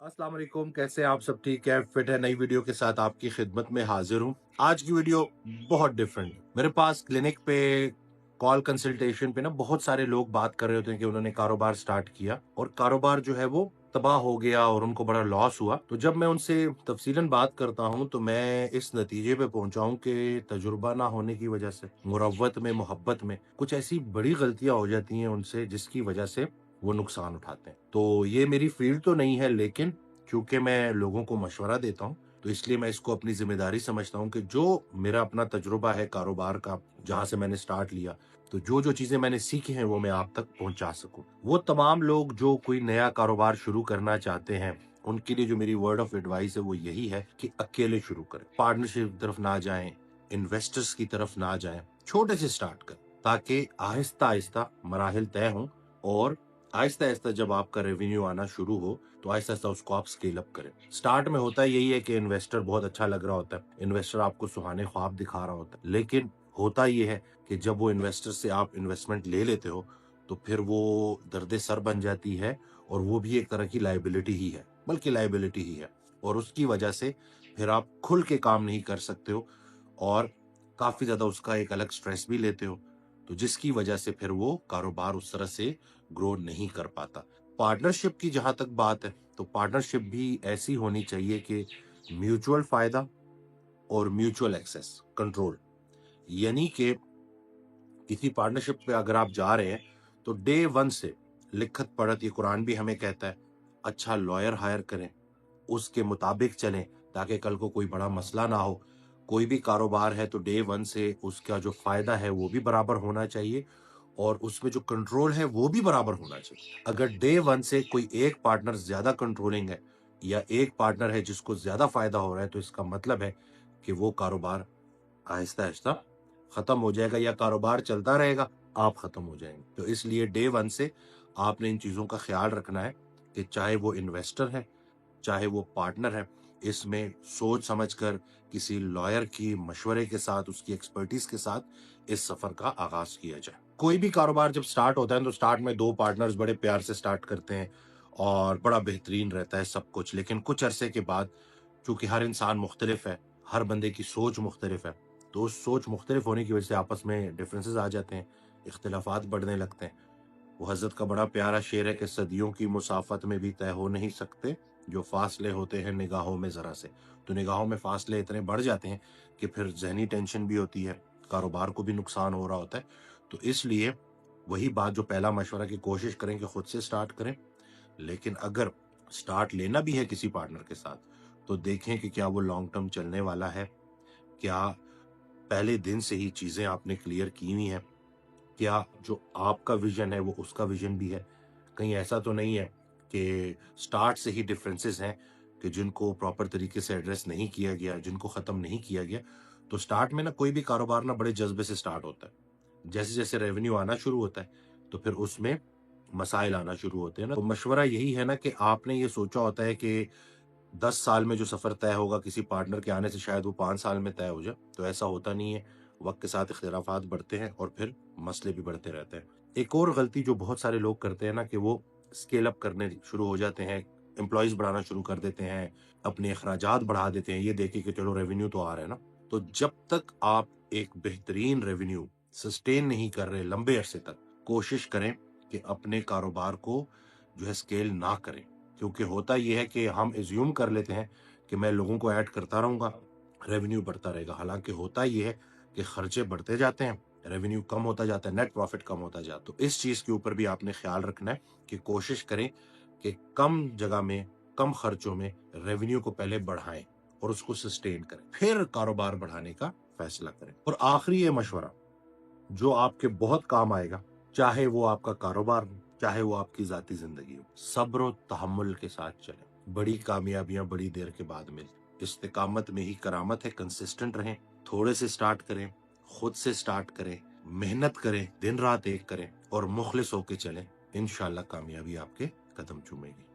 अस्सलाम वालेकुम, कैसे हैं आप? सब ठीक है? फिट है? नई वीडियो के साथ आपकी खिदमत में हाजिर हूँ। आज की वीडियो बहुत डिफरेंट है। मेरे पास क्लिनिक पे कॉल कंसल्टेशन पे ना बहुत सारे लोग बात कर रहे होते हैं कि उन्होंने कारोबार स्टार्ट किया और कारोबार जो है वो तबाह हो गया और उनको बड़ा लॉस हुआ। तो जब मैं उनसे तफसीलन बात करता हूँ तो मैं इस नतीजे पे पहुंचा हूँ कि तजुर्बा ना होने की वजह से, मुरव्वत में, मोहब्बत में कुछ ऐसी बड़ी गलतियां हो जाती हैं उनसे जिसकी वजह से वो नुकसान उठाते हैं। तो ये मेरी फील्ड तो नहीं है, लेकिन चूंकि मैं लोगों को मशवरा देता हूँ तो इसलिए मैं इसको अपनी जिम्मेदारी समझता हूँ कि जो मेरा अपना तजुर्बा है कारोबार का, जहां से मैंने स्टार्ट लिया, तो जो जो चीजें मैंने सीखी हैं वो मैं आप तक पहुंचा सकूं। वो तमाम लोग जो कोई नया कारोबार शुरू करना चाहते हैं, उनके लिए जो मेरी वर्ड ऑफ एडवाइस है वो यही है कि अकेले शुरू करें, पार्टनरशिप की तरफ ना जाएं, इन्वेस्टर्स की तरफ ना जाएं, छोटे से स्टार्ट करें ताकि आहिस्ता आहिस्ता मराहिल तय हों और आहिस्ता आहिस्ता जब आपका रेवेन्यू आना शुरू हो तो आहिस्ता आहिस्ता उसको आप स्केल अप करें। स्टार्ट में होता यही है कि इन्वेस्टर बहुत अच्छा लग रहा होता है, इन्वेस्टर आपको सुहाने ख्वाब दिखा रहा होता है, लेकिन होता ये है कि जब वो इन्वेस्टर से आप इन्वेस्टमेंट ले लेते हो तो फिर वो दर्द सर बन जाती है और वो भी एक तरह की लाइबिलिटी ही है, बल्कि लाइबिलिटी ही है, और उसकी वजह से फिर आप खुल के काम नहीं कर सकते हो और काफी ज्यादा उसका एक अलग स्ट्रेस भी लेते हो, तो जिसकी वजह से फिर वो कारोबार उस तरह से ग्रो नहीं कर पाता। पार्टनरशिप की जहां तक बात है तो पार्टनरशिप भी ऐसी होनी चाहिए कि म्यूचुअल फायदा और म्यूचुअल एक्सेस कंट्रोल, यानी कि किसी पार्टनरशिप पे अगर आप जा रहे हैं तो डे वन से लिखत पढ़त, ये कुरान भी हमें कहता है, अच्छा लॉयर हायर करें, उसके मुताबिक चलें ताकि कल को कोई बड़ा मसला ना हो। कोई भी कारोबार है तो डे वन से उसका जो फायदा है वो भी बराबर होना चाहिए और उसमें जो कंट्रोल है वो भी बराबर होना चाहिए। अगर डे वन से कोई एक पार्टनर ज्यादा कंट्रोलिंग है या एक पार्टनर है जिसको ज्यादा फायदा हो रहा है, तो इसका मतलब है कि वो कारोबार आहिस्ता आहिस्ता खत्म हो जाएगा या कारोबार चलता रहेगा, आप खत्म हो जाएंगे। तो इसलिए डे वन से आपने इन चीजों का ख्याल रखना है कि चाहे वो इन्वेस्टर है, चाहे वो पार्टनर है, इसमें सोच समझकर किसी लॉयर की मशवरे के साथ, उसकी एक्सपर्टीज के साथ इस सफर का आगाज किया जाए। कोई भी कारोबार जब स्टार्ट होता है तो स्टार्ट में दो पार्टनर्स बड़े प्यार से स्टार्ट करते हैं और बड़ा बेहतरीन रहता है सब कुछ, लेकिन कुछ अरसे के बाद चूंकि हर इंसान मुख्तलिफ है, हर बंदे की सोच मुख्तलिफ है, तो उस सोच मुख्तलिफ होने की वजह से आपस में डिफरेंसेस आ जाते हैं, इख्तिलाफात बढ़ने लगते हैं। वो हजरत का बड़ा प्यारा शेर है कि सदियों की मुसाफत में भी तय हो नहीं सकते जो फासले होते हैं निगाहों में जरा से। तो निगाहों में फासले इतने बढ़ जाते हैं कि फिर जहनी टेंशन भी होती है, कारोबार को भी नुकसान हो रहा होता है। तो इसलिए वही बात, जो पहला मशवरा की कोशिश करें कि खुद से स्टार्ट करें, लेकिन अगर स्टार्ट लेना भी है किसी पार्टनर के साथ तो देखें कि क्या वो लॉन्ग टर्म चलने वाला है, क्या पहले दिन से ही चीजें आपने क्लियर की हुई हैं, क्या जो आपका विजन है वो उसका विजन भी है। कहीं ऐसा तो नहीं है कि स्टार्ट से ही डिफरेंसेस हैं कि जिनको प्रॉपर तरीके से एड्रेस नहीं किया गया, जिनको खत्म नहीं किया गया। तो स्टार्ट में ना कोई भी कारोबार ना बड़े जज्बे से स्टार्ट होता है, जैसे जैसे रेवेन्यू आना शुरू होता है तो फिर उसमें मसाइल आना शुरू होते हैं ना। तो मशवरा यही है ना कि आपने ये सोचा होता है कि 10 साल में जो सफर तय होगा किसी पार्टनर के आने से शायद वो 5 साल में तय हो जाए, तो ऐसा होता नहीं है। वक्त के साथ इख्तिलाफात बढ़ते हैं और फिर मसले भी बढ़ते रहते हैं। एक और गलती जो बहुत सारे लोग करते हैं ना कि वो स्केल अप करने शुरू हो जाते हैं, एम्प्लॉयज बढ़ाना शुरू कर देते हैं, अपने अखराजात बढ़ा देते हैं, ये देखे कि चलो रेवेन्यू तो आ रहा है ना। तो जब तक आप एक बेहतरीन रेवेन्यू सस्टेन नहीं कर रहे लंबे अरसे तक, कोशिश करें कि अपने कारोबार को जो है स्केल ना करें। क्योंकि होता यह है कि हम एज्यूम कर लेते हैं कि मैं लोगों को ऐड करता रहूंगा, रेवेन्यू बढ़ता रहेगा। हालांकि होता यह है कि खर्चे बढ़ते जाते हैं, रेवेन्यू कम होता जाता है, नेट प्रॉफिट कम होता जाता है। तो इस चीज के ऊपर भी आपने ख्याल रखना है कि कोशिश करें कि कम जगह में, कम खर्चों में रेवेन्यू को पहले बढ़ाएं और उसको सस्टेन करें, फिर कारोबार बढ़ाने का फैसला करें। और आखिरी ये मशवरा जो आपके बहुत काम आएगा, चाहे वो आपका कारोबार हो, चाहे वो आपकी जाती जिंदगी हो, सब्र और तहम्मुल के साथ चलें। बड़ी कामयाबियां बड़ी देर के बाद मिलती। इस्तिकामत में ही करामत है, कंसिस्टेंट रहें, थोड़े से स्टार्ट करें, खुद से स्टार्ट करें, मेहनत करें, दिन रात एक करें और मुखलिस होके चलें। इंशाल्लाह कामयाबी आपके कदम चूमेगी।